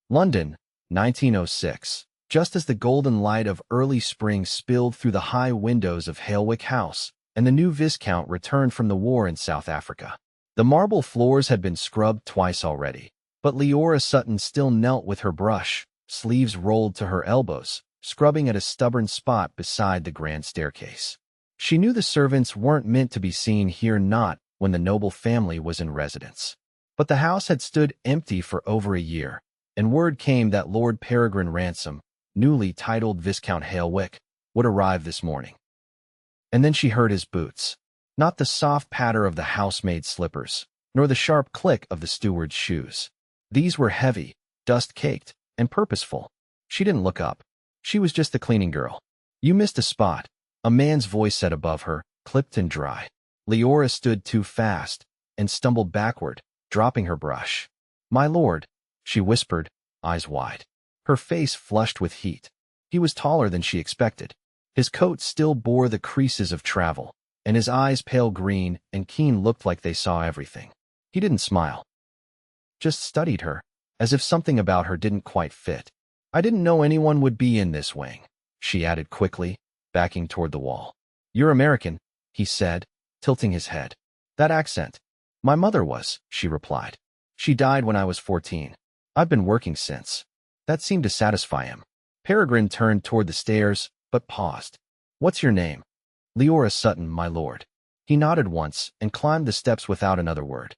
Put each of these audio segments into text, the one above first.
London, 1906. Just as the golden light of early spring spilled through the high windows of Halewick House, and the new Viscount returned from the war in South Africa. The marble floors had been scrubbed twice already, but Liora Sutton still knelt with her brush, sleeves rolled to her elbows, scrubbing at a stubborn spot beside the grand staircase. She knew the servants weren't meant to be seen here, not when the noble family was in residence. But the house had stood empty for over a year, and word came that Lord Peregrine Ransom, newly titled Viscount Halewick, would arrive this morning. And then she heard his boots. Not the soft patter of the housemaid's slippers, nor the sharp click of the steward's shoes. These were heavy, dust-caked, and purposeful. She didn't look up. She was just the cleaning girl. "You missed a spot," a man's voice said above her, clipped and dry. Liora stood too fast and stumbled backward, dropping her brush. "My lord," she whispered, eyes wide. Her face flushed with heat. He was taller than she expected. His coat still bore the creases of travel, and his eyes, pale green and keen, looked like they saw everything. He didn't smile. Just studied her, as if something about her didn't quite fit. "I didn't know anyone would be in this wing," she added quickly, backing toward the wall. "You're American," he said, tilting his head. "That accent." "My mother was," she replied. "She died when I was 14. I've been working since." That seemed to satisfy him. Peregrine turned toward the stairs, but paused. "What's your name?" "Liora Sutton, my lord." He nodded once and climbed the steps without another word.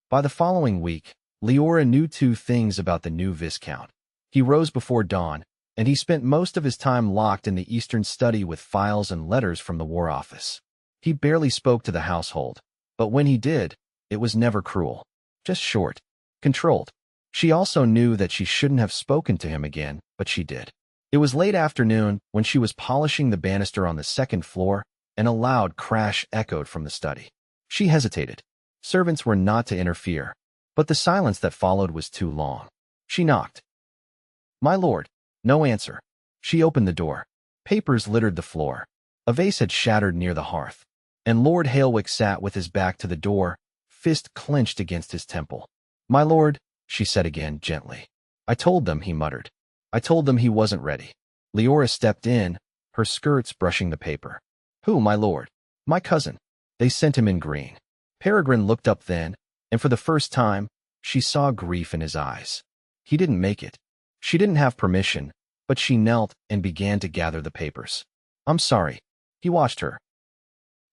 By the following week, Liora knew two things about the new Viscount. He rose before dawn, and he spent most of his time locked in the eastern study with files and letters from the War Office. He barely spoke to the household, but when he did, it was never cruel, just short, controlled. She also knew that she shouldn't have spoken to him again, but she did. It was late afternoon when she was polishing the banister on the second floor, and a loud crash echoed from the study. She hesitated. Servants were not to interfere, but the silence that followed was too long. She knocked. "My lord." No answer. She opened the door. Papers littered the floor. A vase had shattered near the hearth, and Lord Halewick sat with his back to the door, fist clenched against his temple. "My lord," she said again, gently. "I told them," he muttered. "I told them he wasn't ready." Liora stepped in, her skirts brushing the paper. "Who, my lord?" "My cousin. They sent him in green." Peregrine looked up then, and for the first time, she saw grief in his eyes. He didn't make it. She didn't have permission, but she knelt and began to gather the papers. "I'm sorry." He watched her.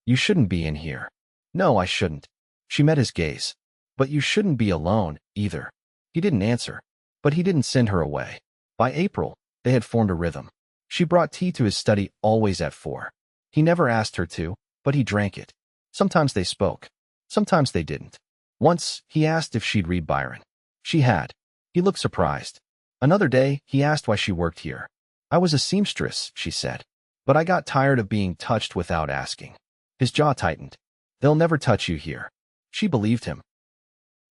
"You shouldn't be in here." "No, I shouldn't." She met his gaze. "But you shouldn't be alone, either." He didn't answer, but he didn't send her away. By April, they had formed a rhythm. She brought tea to his study always at 4. He never asked her to, but he drank it. Sometimes they spoke. Sometimes they didn't. Once, he asked if she'd read Byron. She had. He looked surprised. Another day, he asked why she worked here. "I was a seamstress," she said. "But I got tired of being touched without asking." His jaw tightened. "They'll never touch you here." She believed him.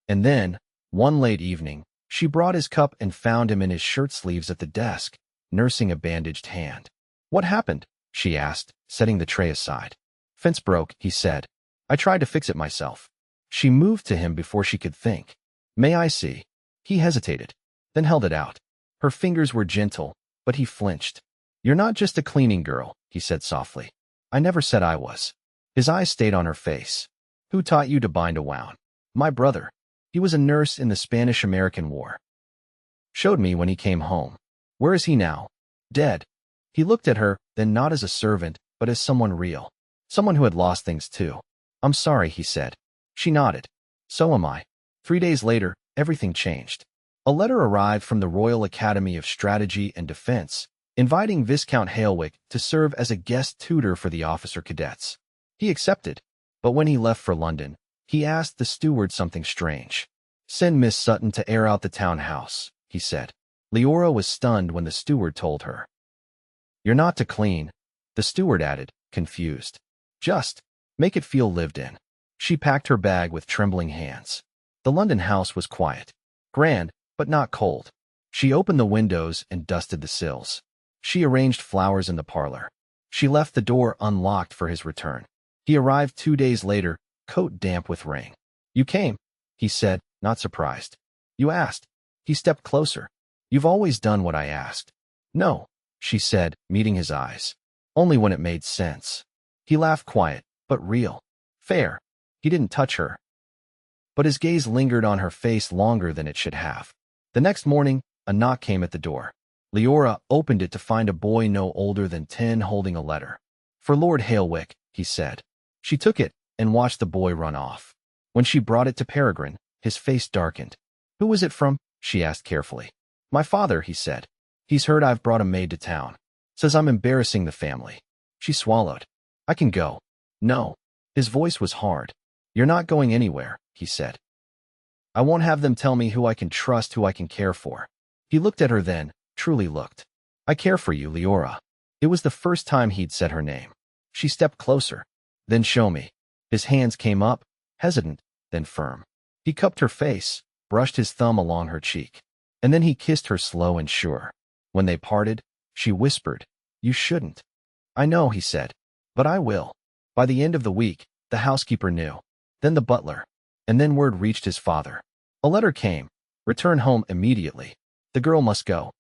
And then, one late evening, she brought his cup and found him in his shirt sleeves at the desk, nursing a bandaged hand. "What happened?" she asked, setting the tray aside. "Fence broke," he said. "I tried to fix it myself." She moved to him before she could think. "May I see?" He hesitated, then held it out. Her fingers were gentle, but he flinched. "You're not just a cleaning girl," he said softly. "I never said I was." His eyes stayed on her face. "Who taught you to bind a wound?" "My brother. He was a nurse in the Spanish-American War. Showed me when he came home." "Where is he now?" "Dead." He looked at her, then not as a servant, but as someone real. Someone who had lost things too. "I'm sorry," he said. She nodded. "So am I." 3 days later, everything changed. A letter arrived from the Royal Academy of Strategy and Defense, inviting Viscount Halewick to serve as a guest tutor for the officer cadets. He accepted, but when he left for London, he asked the steward something strange. "Send Miss Sutton to air out the townhouse," he said. Liora was stunned when the steward told her. "You're not to clean," the steward added, confused. "Just make it feel lived in." She packed her bag with trembling hands. The London house was quiet, grand, but not cold. She opened the windows and dusted the sills. She arranged flowers in the parlor. She left the door unlocked for his return. He arrived 2 days later, coat damp with rain. "You came," he said, not surprised. "You asked." He stepped closer. You've always done what I asked. No, she said, meeting his eyes. Only when it made sense. He laughed, quiet, but real. Fair. He didn't touch her, but his gaze lingered on her face longer than it should have. The next morning, a knock came at the door. Liora opened it to find a boy no older than 10 holding a letter. For Lord Halewick, he said. She took it and watched the boy run off. When she brought it to Peregrine, his face darkened. Who was it from? She asked carefully. My father, he said. He's heard I've brought a maid to town. Says I'm embarrassing the family. She swallowed. I can go. No. His voice was hard. You're not going anywhere, he said. I won't have them tell me who I can trust, who I can care for. He looked at her then, truly looked. I care for you, Liora. It was the first time he'd said her name. She stepped closer. Then show me. His hands came up, hesitant, then firm. He cupped her face, brushed his thumb along her cheek. And then he kissed her slow and sure. When they parted, she whispered, You shouldn't. I know, he said. But I will. By the end of the week, the housekeeper knew. Then the butler. And then word reached his father. A letter came. Return home immediately. The girl must go.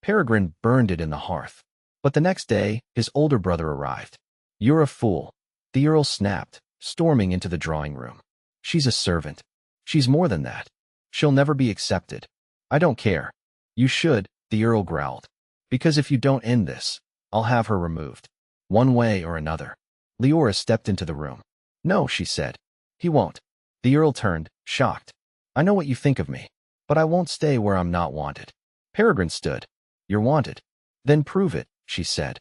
Peregrine burned it in the hearth. But the next day, his older brother arrived. You're a fool. The Earl snapped, storming into the drawing room. She's a servant. She's more than that. She'll never be accepted. I don't care. You should, the Earl growled. Because if you don't end this, I'll have her removed. One way or another. Liora stepped into the room. No, she said. He won't. The Earl turned, shocked. I know what you think of me, but I won't stay where I'm not wanted. Peregrine stood. You're wanted. Then prove it, she said.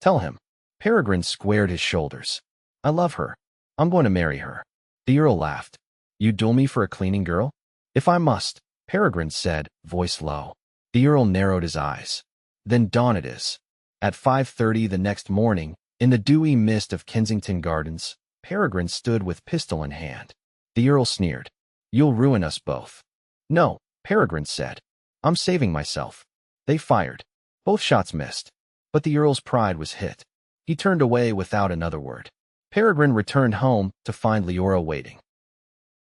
Tell him. Peregrine squared his shoulders. I love her. I'm going to marry her. The Earl laughed. You duel me for a cleaning girl? If I must, Peregrine said, voice low. The Earl narrowed his eyes. Then dawn it is. At 5:30 the next morning, in the dewy mist of Kensington Gardens, Peregrine stood with pistol in hand. The Earl sneered. You'll ruin us both. No, Peregrine said. I'm saving myself. They fired. Both shots missed. But the Earl's pride was hit. He turned away without another word. Peregrine returned home to find Liora waiting.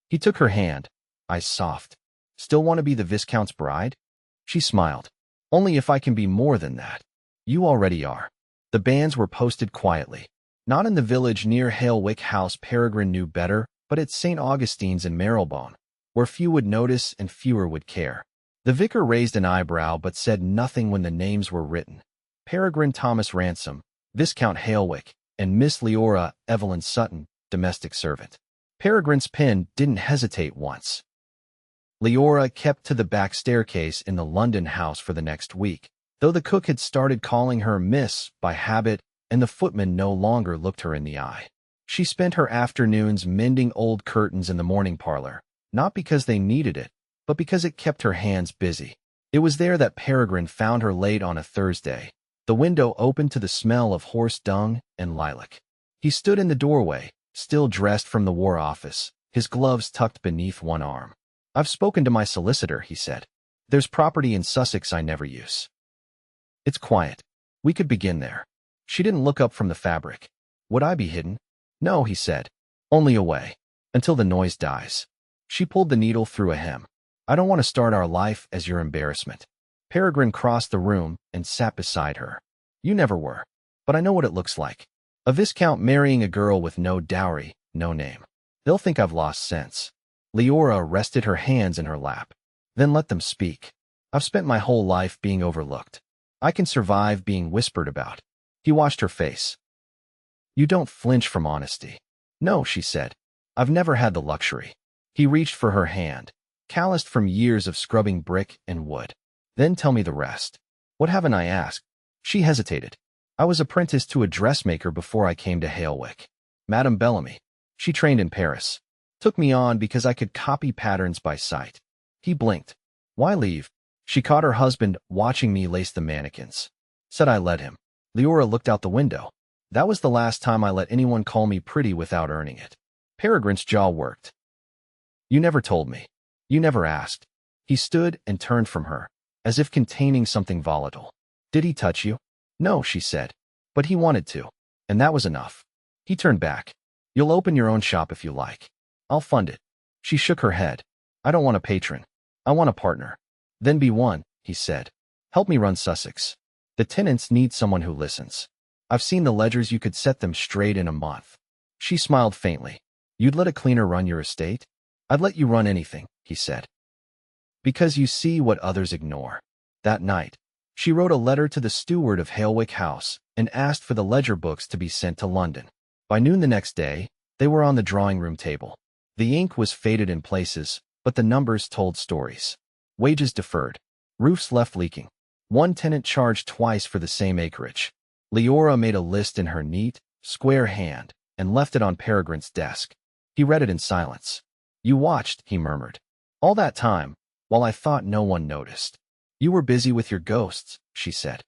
He took her hand, eyes soft. Still want to be the Viscount's bride? She smiled. Only if I can be more than that. You already are. The banns were posted quietly. Not in the village near Halewick House, Peregrine knew better, but at St. Augustine's in Marylebone, where few would notice and fewer would care. The vicar raised an eyebrow but said nothing when the names were written. Peregrine Thomas Ransom, Viscount Halewick, and Miss Liora Evelyn Sutton, domestic servant. Peregrine's pen didn't hesitate once. Liora kept to the back staircase in the London house for the next week, though the cook had started calling her Miss by habit and the footman no longer looked her in the eye. She spent her afternoons mending old curtains in the morning parlor, not because they needed it, but because it kept her hands busy. It was there that Peregrine found her late on a Thursday, the window open to the smell of horse dung and lilac. He stood in the doorway, still dressed from the War Office, his gloves tucked beneath one arm. I've spoken to my solicitor, he said. There's property in Sussex I never use. It's quiet. We could begin there. She didn't look up from the fabric. Would I be hidden? No, he said. Only away. Until the noise dies. She pulled the needle through a hem. I don't want to start our life as your embarrassment. Peregrine crossed the room and sat beside her. You never were. But I know what it looks like. A viscount marrying a girl with no dowry, no name. They'll think I've lost sense. Liora rested her hands in her lap. Then let them speak. I've spent my whole life being overlooked. I can survive being whispered about. He watched her face. You don't flinch from honesty. No, she said. I've never had the luxury. He reached for her hand, calloused from years of scrubbing brick and wood. Then tell me the rest. What haven't I asked? She hesitated. I was apprenticed to a dressmaker before I came to Halewick. Madame Bellamy. She trained in Paris. Took me on because I could copy patterns by sight. He blinked. Why leave? She caught her husband watching me lace the mannequins. Said I let him. Liora looked out the window. That was the last time I let anyone call me pretty without earning it. Peregrine's jaw worked. You never told me. You never asked. He stood and turned from her, as if containing something volatile. Did he touch you? No, she said. But he wanted to. And that was enough. He turned back. You'll open your own shop if you like. I'll fund it. She shook her head. I don't want a patron. I want a partner. Then be one, he said. Help me run Sussex. The tenants need someone who listens. I've seen the ledgers, you could set them straight in a month. She smiled faintly. You'd let a cleaner run your estate? I'd let you run anything, he said. Because you see what others ignore. That night, she wrote a letter to the steward of Halewick House and asked for the ledger books to be sent to London. By noon the next day, they were on the drawing room table. The ink was faded in places, but the numbers told stories. Wages deferred. Roofs left leaking. One tenant charged twice for the same acreage. Liora made a list in her neat, square hand and left it on Peregrine's desk. He read it in silence. You watched, he murmured. All that time, while I thought no one noticed. You were busy with your ghosts, she said.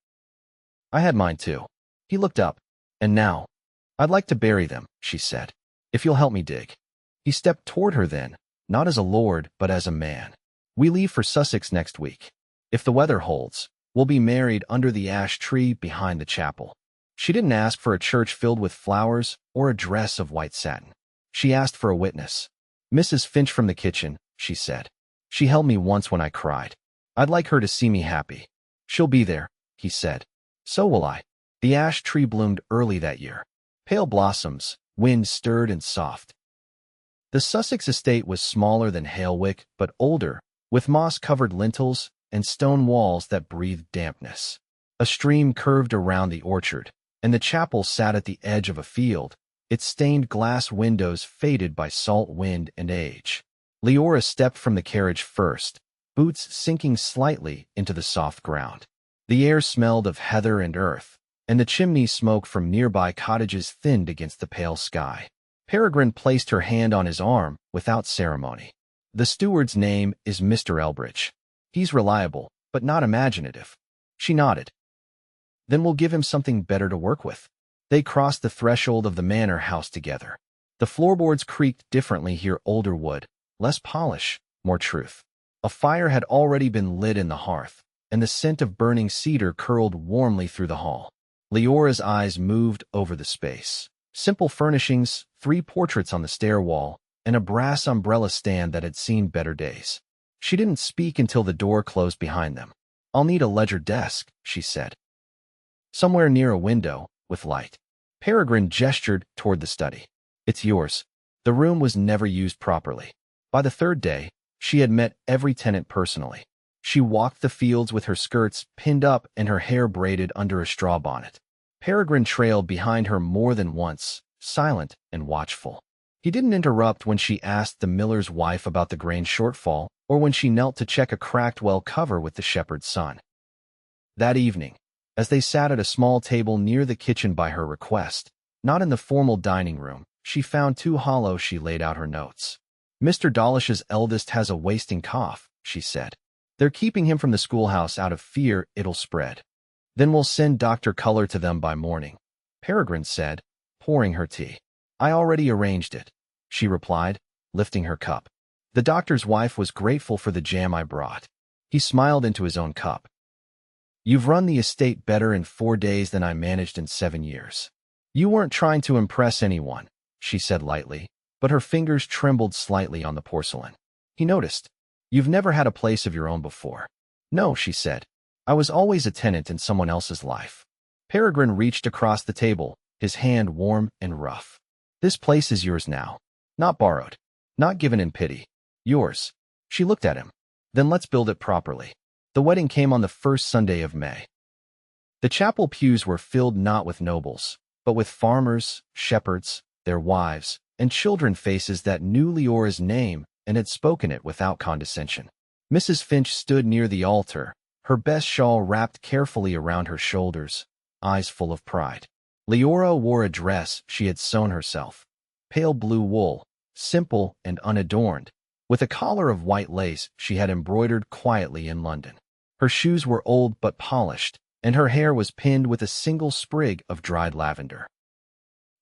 I had mine too. He looked up. And now? I'd like to bury them, she said. If you'll help me dig. He stepped toward her then, not as a lord, but as a man. We leave for Sussex next week. If the weather holds, we'll be married under the ash tree behind the chapel. She didn't ask for a church filled with flowers or a dress of white satin. She asked for a witness. Mrs. Finch from the kitchen, she said. She held me once when I cried. I'd like her to see me happy. She'll be there, he said. So will I. The ash tree bloomed early that year. Pale blossoms, wind stirred and soft. The Sussex estate was smaller than Halewick, but older, with moss-covered lintels and stone walls that breathed dampness. A stream curved around the orchard, and the chapel sat at the edge of a field, its stained glass windows faded by salt wind and age. Liora stepped from the carriage first, boots sinking slightly into the soft ground. The air smelled of heather and earth, and the chimney smoke from nearby cottages thinned against the pale sky. Peregrine placed her hand on his arm without ceremony. The steward's name is Mr. Elbridge. He's reliable, but not imaginative. She nodded. Then we'll give him something better to work with. They crossed the threshold of the manor house together. The floorboards creaked differently here, older wood, less polish, more truth. A fire had already been lit in the hearth, and the scent of burning cedar curled warmly through the hall. Leora's eyes moved over the space. Simple furnishings, 3 portraits on the stair wall, and a brass umbrella stand that had seen better days. She didn't speak until the door closed behind them. I'll need a ledger desk, she said. Somewhere near a window, with light. Peregrine gestured toward the study. It's yours. The room was never used properly. By the 3rd day, she had met every tenant personally. She walked the fields with her skirts pinned up and her hair braided under a straw bonnet. Peregrine trailed behind her more than once, silent and watchful. He didn't interrupt when she asked the miller's wife about the grain shortfall or when she knelt to check a cracked well cover with the shepherd's son. That evening, as they sat at a small table near the kitchen by her request, not in the formal dining room, she found 2 hollow. She laid out her notes. Mr. Dawlish's eldest has a wasting cough, she said. They're keeping him from the schoolhouse out of fear it'll spread. Then we'll send Dr. Culler to them by morning, Peregrine said, pouring her tea. I already arranged it, she replied, lifting her cup. The doctor's wife was grateful for the jam I brought. He smiled into his own cup. You've run the estate better in 4 days than I managed in 7 years. You weren't trying to impress anyone, she said lightly, but her fingers trembled slightly on the porcelain. He noticed. You've never had a place of your own before. No, she said. I was always a tenant in someone else's life. Peregrine reached across the table, his hand warm and rough. This place is yours now. Not borrowed. Not given in pity. Yours. She looked at him. Then let's build it properly. The wedding came on the 1st Sunday of May. The chapel pews were filled not with nobles, but with farmers, shepherds, their wives, and children, faces that knew Leora's name and had spoken it without condescension. Mrs. Finch stood near the altar, her best shawl wrapped carefully around her shoulders, eyes full of pride. Liora wore a dress she had sewn herself, pale blue wool, simple and unadorned, with a collar of white lace she had embroidered quietly in London. Her shoes were old but polished, and her hair was pinned with a single sprig of dried lavender.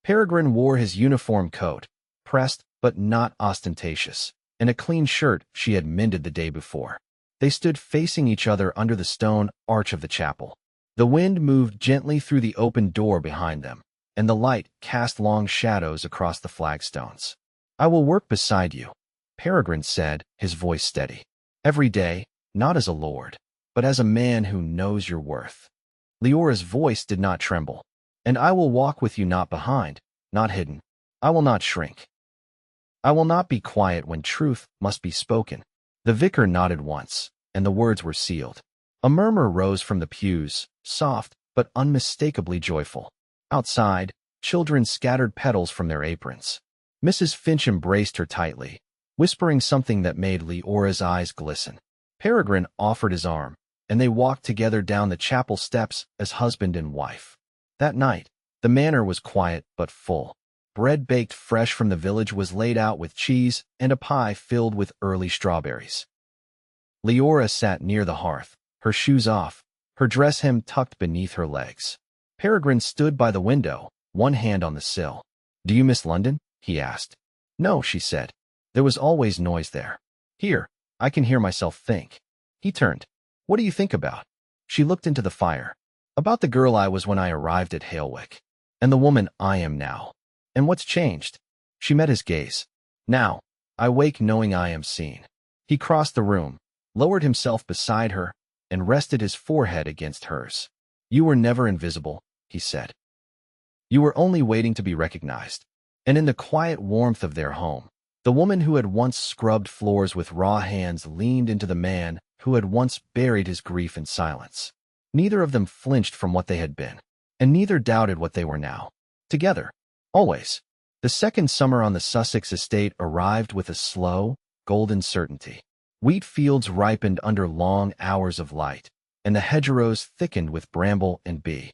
Peregrine wore his uniform coat, pressed but not ostentatious, and a clean shirt she had mended the day before. They stood facing each other under the stone arch of the chapel. The wind moved gently through the open door behind them, and the light cast long shadows across the flagstones. I will work beside you, Peregrine said, his voice steady. Every day, not as a lord, but as a man who knows your worth. Leora's voice did not tremble. And I will walk with you not behind, not hidden. I will not shrink. I will not be quiet when truth must be spoken. The vicar nodded once, and the words were sealed. A murmur rose from the pews, soft but unmistakably joyful. Outside, children scattered petals from their aprons. Mrs. Finch embraced her tightly, whispering something that made Leora's eyes glisten. Peregrine offered his arm, and they walked together down the chapel steps as husband and wife. That night, the manor was quiet but full. Bread baked fresh from the village was laid out with cheese and a pie filled with early strawberries. Leora sat near the hearth, her shoes off, her dress hem tucked beneath her legs. Peregrine stood by the window, one hand on the sill. "Do you miss London?" he asked. "No," she said. "There was always noise there. Here, I can hear myself think." He turned. "What do you think about?" She looked into the fire. "About the girl I was when I arrived at Halewick, and the woman I am now. And what's changed?" She met his gaze. "Now, I wake knowing I am seen." He crossed the room, lowered himself beside her, and rested his forehead against hers. "You were never invisible," he said. "You were only waiting to be recognized." And in the quiet warmth of their home, the woman who had once scrubbed floors with raw hands leaned into the man who had once buried his grief in silence. Neither of them flinched from what they had been, and neither doubted what they were now. Together, always. The second summer on the Sussex estate arrived with a slow, golden certainty. Wheat fields ripened under long hours of light, and the hedgerows thickened with bramble and bee.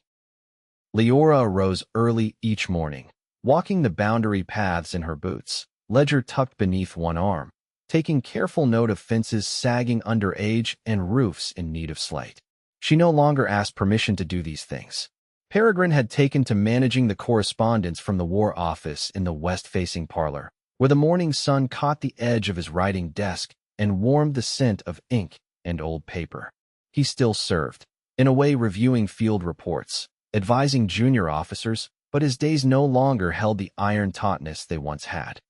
Leora arose early each morning, walking the boundary paths in her boots, ledger tucked beneath one arm, taking careful note of fences sagging under age and roofs in need of slate. She no longer asked permission to do these things. Peregrine had taken to managing the correspondence from the War Office in the west-facing parlor, where the morning sun caught the edge of his writing desk and warmed the scent of ink and old paper. He still served, in a way reviewing field reports, advising junior officers, but his days no longer held the iron tautness they once had.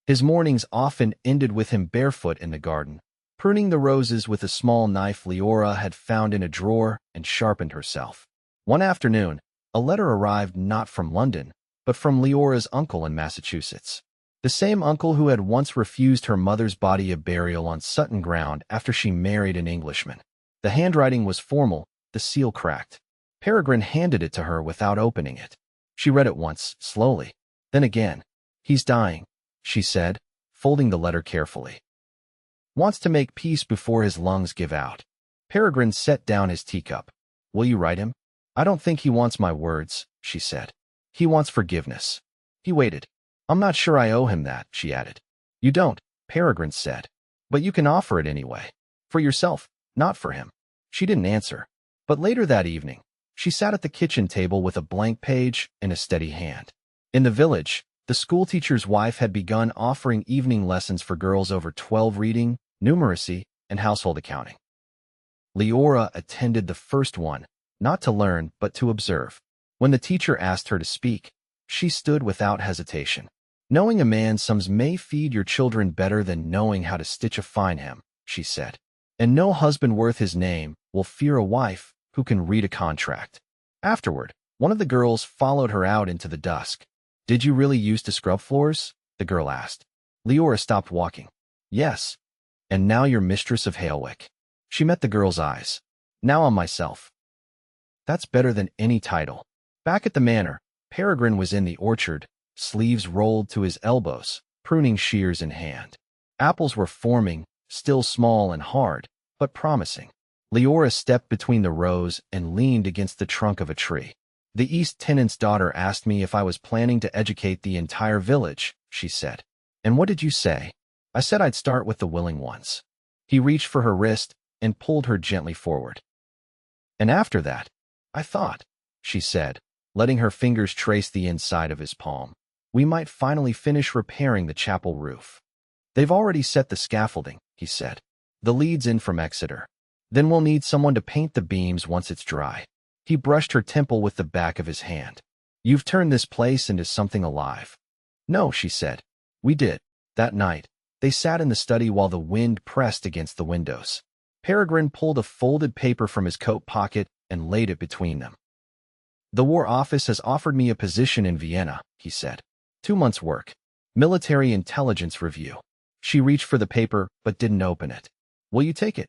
His mornings often ended with him barefoot in the garden, pruning the roses with a small knife Leora had found in a drawer and sharpened herself. One afternoon, a letter arrived not from London, but from Leora's uncle in Massachusetts. The same uncle who had once refused her mother's body a burial on Sutton ground after she married an Englishman. The handwriting was formal, the seal cracked. Peregrine handed it to her without opening it. She read it once, slowly. Then again. "He's dying," she said, folding the letter carefully. "Wants to make peace before his lungs give out." Peregrine set down his teacup. "Will you write him?" "I don't think he wants my words," she said. "He wants forgiveness." He waited. "I'm not sure I owe him that," she added. "You don't," Peregrine said. "But you can offer it anyway. For yourself, not for him." She didn't answer. But later that evening, she sat at the kitchen table with a blank page and a steady hand. In the village, the schoolteacher's wife had begun offering evening lessons for girls over 12 reading, numeracy, and household accounting. Leora attended the first one, not to learn, but to observe. When the teacher asked her to speak, she stood without hesitation. "Knowing a man's sums may feed your children better than knowing how to stitch a fine hem," she said. "And no husband worth his name will fear a wife who can read a contract." Afterward, one of the girls followed her out into the dusk. "Did you really used to scrub floors?" the girl asked. Leora stopped walking. "Yes. And now you're mistress of Halewick." She met the girl's eyes. "Now I'm myself." "That's better than any title." Back at the manor, Peregrine was in the orchard, sleeves rolled to his elbows, pruning shears in hand. Apples were forming, still small and hard, but promising. Leora stepped between the rows and leaned against the trunk of a tree. "The East tenant's daughter asked me if I was planning to educate the entire village," she said. "And what did you say?" "I said I'd start with the willing ones." He reached for her wrist and pulled her gently forward. "And after that, I thought," she said, letting her fingers trace the inside of his palm, "we might finally finish repairing the chapel roof." "They've already set the scaffolding," he said. "The lead's in from Exeter. Then we'll need someone to paint the beams once it's dry." He brushed her temple with the back of his hand. "You've turned this place into something alive." "No," she said. "We did, that night. They sat in the study while the wind pressed against the windows. Peregrine pulled a folded paper from his coat pocket and laid it between them. "The War Office has offered me a position in Vienna," he said. 2 months' work. Military Intelligence Review. She reached for the paper but didn't open it. "Will you take it?"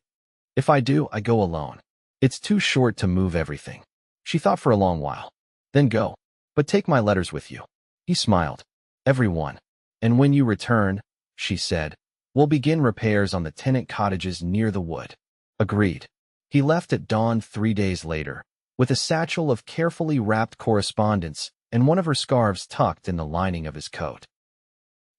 "If I do, I go alone. It's too short to move everything." She thought for a long while. "Then go. But take my letters with you." He smiled. "Every one. And when you return," she said, "we'll begin repairs on the tenant cottages near the wood." Agreed. He left at dawn 3 days later, with a satchel of carefully wrapped correspondence and one of her scarves tucked in the lining of his coat.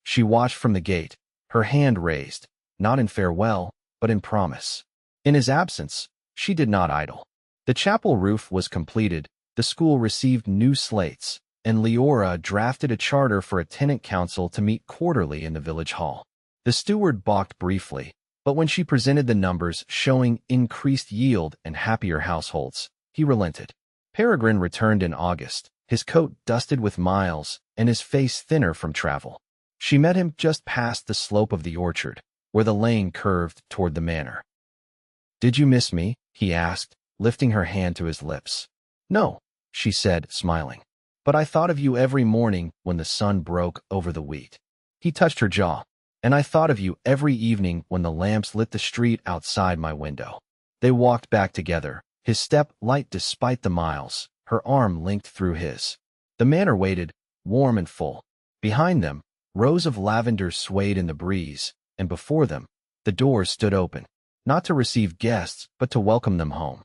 She watched from the gate, her hand raised, not in farewell, but in promise. In his absence, she did not idle. The chapel roof was completed, the school received new slates, and Liora drafted a charter for a tenant council to meet quarterly in the village hall. The steward balked briefly, but when she presented the numbers showing increased yield and happier households, he relented. Peregrine returned in August, his coat dusted with miles and his face thinner from travel. She met him just past the slope of the orchard, where the lane curved toward the manor. "Did you miss me?" he asked, lifting her hand to his lips. "No," she said, smiling. "But I thought of you every morning when the sun broke over the wheat." He touched her jaw. "And I thought of you every evening when the lamps lit the street outside my window." They walked back together, his step light despite the miles, her arm linked through his. The manor waited, warm and full. Behind them, rows of lavender swayed in the breeze, and before them, the doors stood open, not to receive guests, but to welcome them home.